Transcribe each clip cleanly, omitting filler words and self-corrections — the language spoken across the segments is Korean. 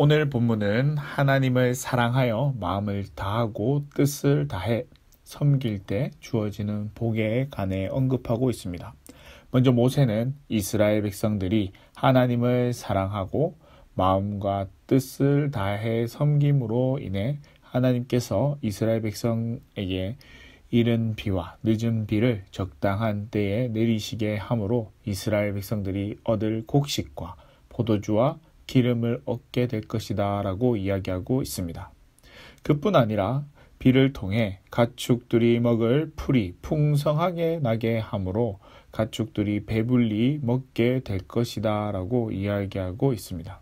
오늘 본문은 하나님을 사랑하여 마음을 다하고 뜻을 다해 섬길 때 주어지는 복에 관해 언급하고 있습니다. 먼저 모세는 이스라엘 백성들이 하나님을 사랑하고 마음과 뜻을 다해 섬김으로 인해 하나님께서 이스라엘 백성에게 이른 비와 늦은 비를 적당한 때에 내리시게 함으로 이스라엘 백성들이 얻을 곡식과 포도주와 기름을 얻게 될 것이다 라고 이야기하고 있습니다. 그뿐 아니라 비를 통해 가축들이 먹을 풀이 풍성하게 나게 함으로 가축들이 배불리 먹게 될 것이다 라고 이야기하고 있습니다.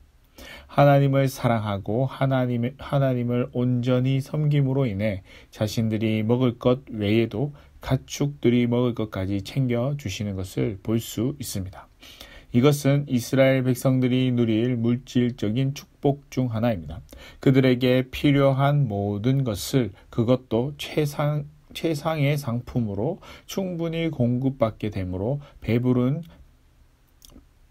하나님을 사랑하고 하나님을 온전히 섬김으로 인해 자신들이 먹을 것 외에도 가축들이 먹을 것까지 챙겨주시는 것을 볼 수 있습니다. 이것은 이스라엘 백성들이 누릴 물질적인 축복 중 하나입니다. 그들에게 필요한 모든 것을 그것도 최상의 상품으로 충분히 공급받게 되므로 배부른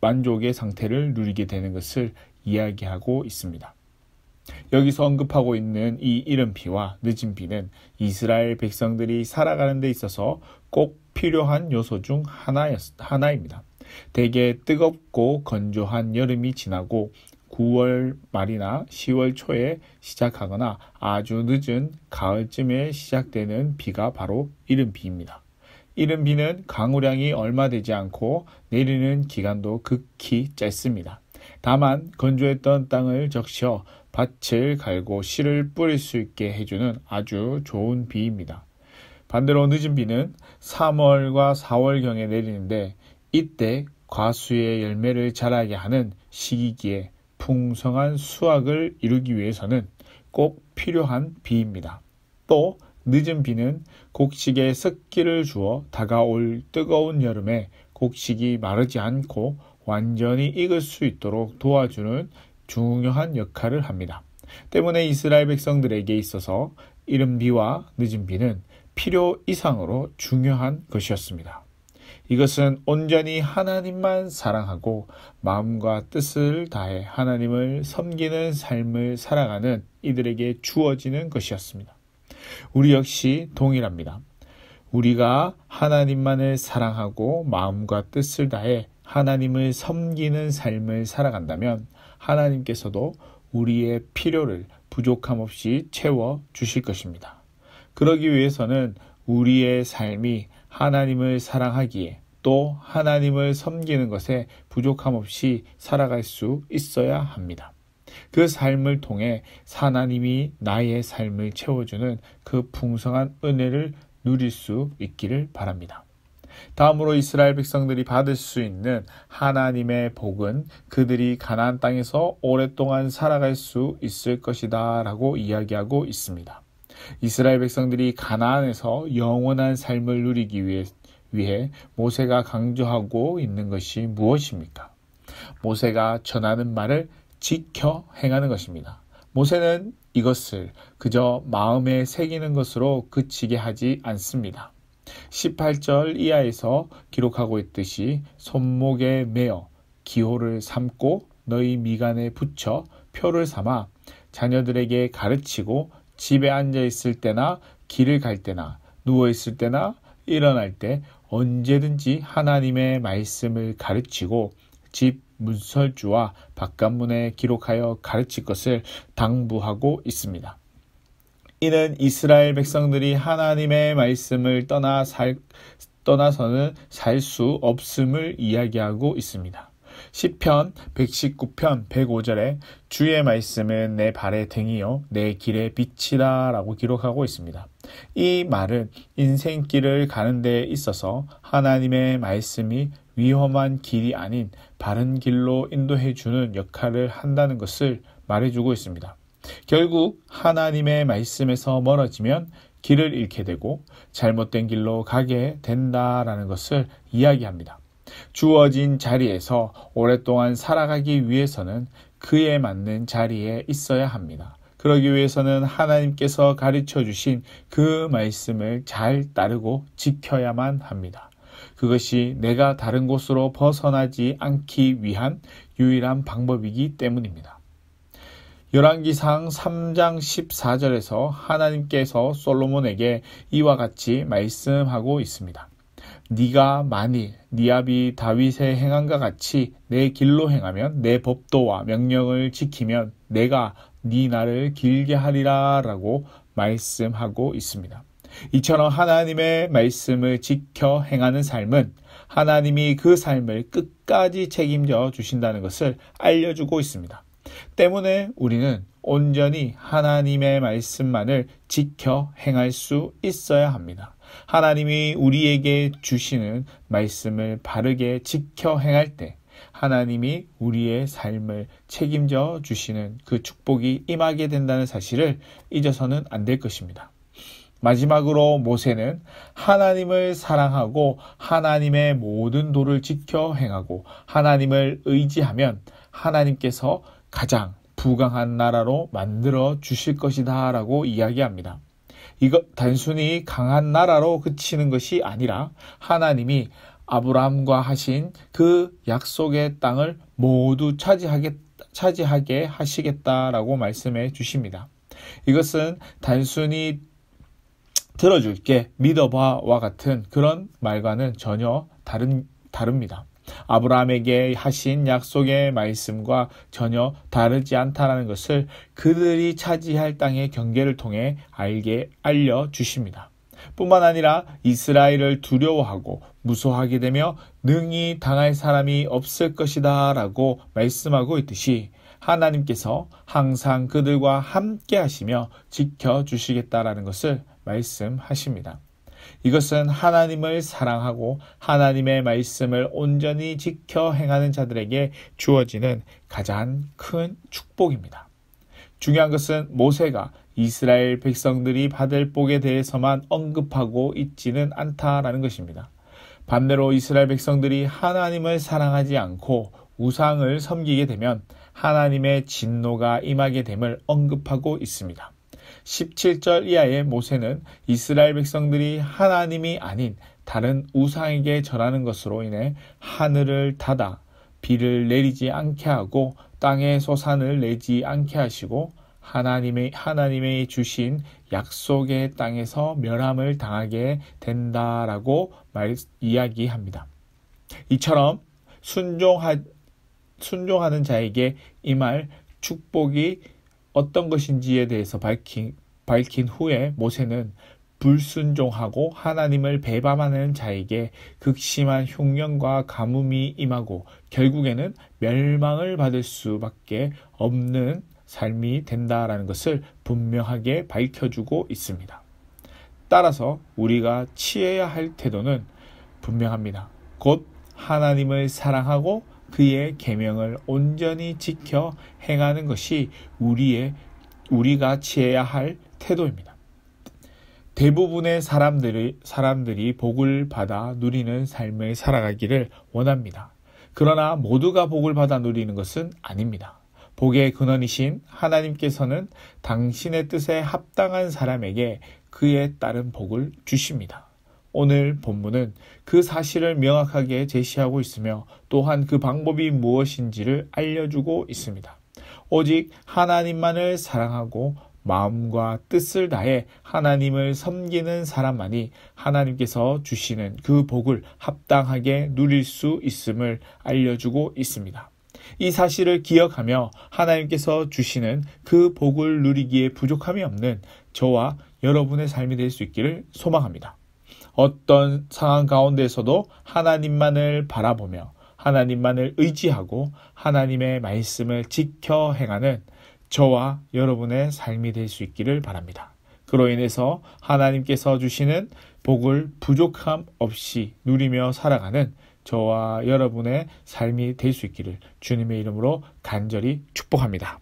만족의 상태를 누리게 되는 것을 이야기하고 있습니다. 여기서 언급하고 있는 이 이른 비와 늦은 비는 이스라엘 백성들이 살아가는 데 있어서 꼭 필요한 요소 중 하나입니다. 대개 뜨겁고 건조한 여름이 지나고 9월 말이나 10월 초에 시작하거나 아주 늦은 가을쯤에 시작되는 비가 바로 이른 비입니다. 이른 비는 강우량이 얼마 되지 않고 내리는 기간도 극히 짧습니다. 다만 건조했던 땅을 적셔 밭을 갈고 씨를 뿌릴 수 있게 해주는 아주 좋은 비입니다. 반대로 늦은 비는 3월과 4월경에 내리는데 이때 과수의 열매를 자라게 하는 시기기에 풍성한 수확을 이루기 위해서는 꼭 필요한 비입니다. 또 늦은 비는 곡식에 습기를 주어 다가올 뜨거운 여름에 곡식이 마르지 않고 완전히 익을 수 있도록 도와주는 중요한 역할을 합니다. 때문에 이스라엘 백성들에게 있어서 이른 비와 늦은 비는 필요 이상으로 중요한 것이었습니다. 이것은 온전히 하나님만 사랑하고 마음과 뜻을 다해 하나님을 섬기는 삶을 살아가는 이들에게 주어지는 것이었습니다. 우리 역시 동일합니다. 우리가 하나님만을 사랑하고 마음과 뜻을 다해 하나님을 섬기는 삶을 살아간다면 하나님께서도 우리의 필요를 부족함 없이 채워 주실 것입니다. 그러기 위해서는 우리의 삶이 하나님을 사랑하기에 또 하나님을 섬기는 것에 부족함 없이 살아갈 수 있어야 합니다. 그 삶을 통해 하나님이 나의 삶을 채워주는 그 풍성한 은혜를 누릴 수 있기를 바랍니다. 다음으로 이스라엘 백성들이 받을 수 있는 하나님의 복은 그들이 가나안 땅에서 오랫동안 살아갈 수 있을 것이다 라고 이야기하고 있습니다. 이스라엘 백성들이 가나안에서 영원한 삶을 누리기 위해 모세가 강조하고 있는 것이 무엇입니까? 모세가 전하는 말을 지켜 행하는 것입니다. 모세는 이것을 그저 마음에 새기는 것으로 그치게 하지 않습니다. 18절 이하에서 기록하고 있듯이 손목에 매어 기호를 삼고 너희 미간에 붙여 표를 삼아 자녀들에게 가르치고 집에 앉아 있을 때나 길을 갈 때나 누워 있을 때나 일어날 때 언제든지 하나님의 말씀을 가르치고 집 문설주와 바깥문에 기록하여 가르칠 것을 당부하고 있습니다. 이는 이스라엘 백성들이 하나님의 말씀을 떠나서는 살 수 없음을 이야기하고 있습니다. 시편 119편 105절에 주의 말씀은 내 발의 등이요 내 길의 빛이다 라고 기록하고 있습니다. 이 말은 인생길을 가는 데 있어서 하나님의 말씀이 위험한 길이 아닌 바른 길로 인도해 주는 역할을 한다는 것을 말해주고 있습니다. 결국 하나님의 말씀에서 멀어지면 길을 잃게 되고 잘못된 길로 가게 된다라는 것을 이야기합니다. 주어진 자리에서 오랫동안 살아가기 위해서는 그에 맞는 자리에 있어야 합니다. 그러기 위해서는 하나님께서 가르쳐 주신 그 말씀을 잘 따르고 지켜야만 합니다. 그것이 내가 다른 곳으로 벗어나지 않기 위한 유일한 방법이기 때문입니다. 열왕기상 3장 14절에서 하나님께서 솔로몬에게 이와 같이 말씀하고 있습니다. 네가 만일 네 아비 다윗의 행함과 같이 내 길로 행하면 내 법도와 명령을 지키면 내가 네 날을 길게 하리라 라고 말씀하고 있습니다. 이처럼 하나님의 말씀을 지켜 행하는 삶은 하나님이 그 삶을 끝까지 책임져 주신다는 것을 알려주고 있습니다. 때문에 우리는 온전히 하나님의 말씀만을 지켜 행할 수 있어야 합니다. 하나님이 우리에게 주시는 말씀을 바르게 지켜 행할 때 하나님이 우리의 삶을 책임져 주시는 그 축복이 임하게 된다는 사실을 잊어서는 안 될 것입니다. 마지막으로 모세는 하나님을 사랑하고 하나님의 모든 도를 지켜 행하고 하나님을 의지하면 하나님께서 가장 부강한 나라로 만들어 주실 것이다 라고 이야기합니다. 이거 단순히 강한 나라로 그치는 것이 아니라 하나님이 아브라함과 하신 그 약속의 땅을 모두 차지하게 하시겠다라고 말씀해 주십니다. 이것은 단순히 들어줄게, 믿어봐와 같은 그런 말과는 전혀 다릅니다. 아브라함에게 하신 약속의 말씀과 전혀 다르지 않다는 것을 그들이 차지할 땅의 경계를 통해 알려주십니다. 뿐만 아니라 이스라엘을 두려워하고 무서워하게 되며 능히 당할 사람이 없을 것이다 라고 말씀하고 있듯이 하나님께서 항상 그들과 함께 하시며 지켜주시겠다라는 것을 말씀하십니다. 이것은 하나님을 사랑하고 하나님의 말씀을 온전히 지켜 행하는 자들에게 주어지는 가장 큰 축복입니다. 중요한 것은 모세가 이스라엘 백성들이 받을 복에 대해서만 언급하고 있지는 않다라는 것입니다. 반대로 이스라엘 백성들이 하나님을 사랑하지 않고 우상을 섬기게 되면 하나님의 진노가 임하게 됨을 언급하고 있습니다. 17절 이하의 모세는 이스라엘 백성들이 하나님이 아닌 다른 우상에게 절하는 것으로 인해 하늘을 닫아 비를 내리지 않게 하고 땅에 소산을 내지 않게 하시고 하나님의 주신 약속의 땅에서 멸함을 당하게 된다라고 이야기합니다. 이처럼 순종하는 자에게 임할 축복이 어떤 것인지에 대해서 밝힌 후에 모세는 불순종하고 하나님을 배반하는 자에게 극심한 흉년과 가뭄이 임하고 결국에는 멸망을 받을 수밖에 없는 삶이 된다라는 것을 분명하게 밝혀주고 있습니다. 따라서 우리가 취해야 할 태도는 분명합니다. 곧 하나님을 사랑하고 그의 계명을 온전히 지켜 행하는 것이 우리가 취해야 할 태도입니다. 대부분의 사람들이 복을 받아 누리는 삶을 살아가기를 원합니다. 그러나 모두가 복을 받아 누리는 것은 아닙니다. 복의 근원이신 하나님께서는 당신의 뜻에 합당한 사람에게 그에 따른 복을 주십니다. 오늘 본문은 그 사실을 명확하게 제시하고 있으며 또한 그 방법이 무엇인지를 알려주고 있습니다. 오직 하나님만을 사랑하고 마음과 뜻을 다해 하나님을 섬기는 사람만이 하나님께서 주시는 그 복을 합당하게 누릴 수 있음을 알려주고 있습니다. 이 사실을 기억하며 하나님께서 주시는 그 복을 누리기에 부족함이 없는 저와 여러분의 삶이 될 수 있기를 소망합니다. 어떤 상황 가운데서도 하나님만을 바라보며 하나님만을 의지하고 하나님의 말씀을 지켜 행하는 저와 여러분의 삶이 될 수 있기를 바랍니다. 그로 인해서 하나님께서 주시는 복을 부족함 없이 누리며 살아가는 저와 여러분의 삶이 될 수 있기를 주님의 이름으로 간절히 축복합니다.